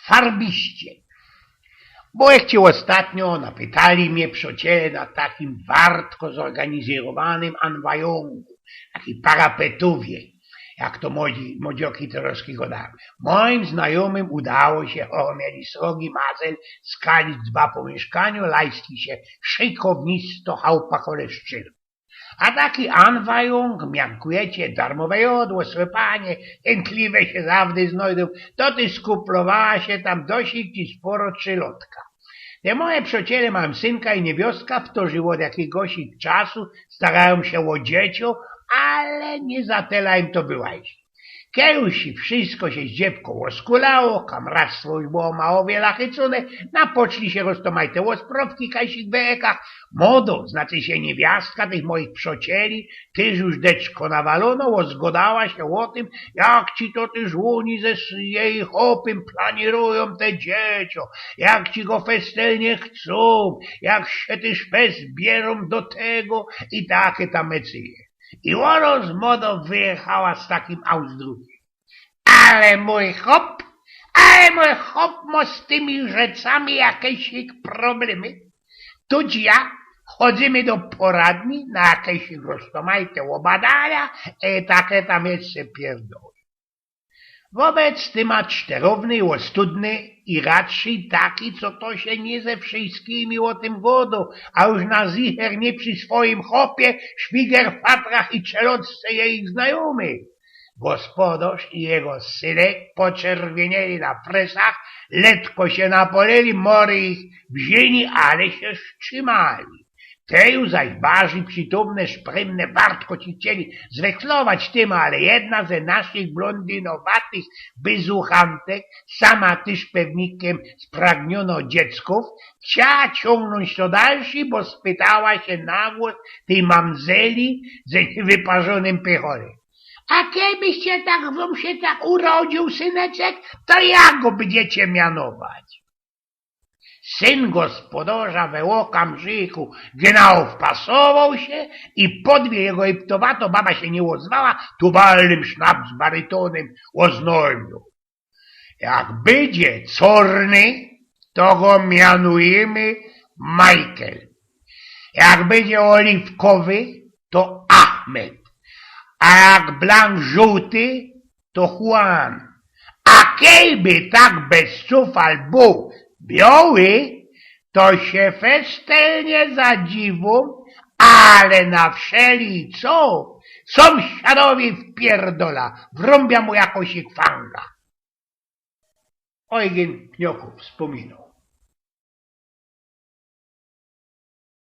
farbiście. Bo jak ci ostatnio napytali mnie przecie na takim wartko zorganizowanym anwajongu, taki parapetowie, jak to młodzioki troszkę godały. Moim znajomym udało się, mieli srogi mazel, skalić dwa po mieszkaniu, lajski się szykownisto chałupa koleszczynu. A taki anwajung, miankujecie, darmowe jodło, słypanie, chętliwe się zawdy znajdą, to ty skuplowała się tam dosyć i sporo trzylotka. Te moje przyjaciele, mam synka i niewioska, w to żyło od jakiegoś czasu, starają się o dzieciom, ale nie za tyle im to byłajś. Kiedyś wszystko się z dziewką oskulało, kamractwo już było mało wiele chycone, napoczli się roztomajte osprowki kajsich bekach, modo, znaczy się niewiastka tych moich przyjacieli, tyż już deczko nawalono, zgodała się o tym, jak ci to ty żłoni ze jej chopym planirują te dzieciom, jak ci go festelnie chcą, jak się tyż fest bierą do tego i takie tam mecyje. I ona z modą wyjechała z takim auzdrukiem. Ale mój chłop ma z tymi rzeczami jakieś problemy. Tuż ja chodzimy do poradni na jakieś roztomajte obadania i takie tam jeszcze pierdoły. Wobec ty ma czterowny, ostudny i raczej taki, co to się nie ze wszystkimi o tym godą, a już na zicher nie przy swoim chopie, szwiger, fatrach i czelotce jej znajomych. Gospodarz i jego synek poczerwienieli na presach, letko się napoleli, mory ich wzięli, ale się wstrzymali. Teju zaś barzy przytomne, szprymne wartko ci chcieli zweklować tym, ale jedna ze naszych blondynowatych bezuchantek, sama tyż pewnikiem spragniono dziecków, chciała ciągnąć to dalszy, bo spytała się na głos tej mamzeli ze wyparzonym pycholem. A kiedybyście wam się tak urodził, syneczek, to jak go będziecie mianować? Syn gospodarza we łokam żyku genau wpasował się i podwie jego iptowato, baba się nie ozwała, tubalnym sznaps barytonem oznojmił. Jak będzie corny, to go mianujemy Michael. Jak będzie oliwkowy, to Ahmed. A jak blank żółty, to Juan. A kiejby tak bez cufal był biały, to się festelnie zadziwą, ale na wszeli co, sąsiadowi wpierdola, wrąbia mu jakoś kwanga. Eugen Pnioków wspominał.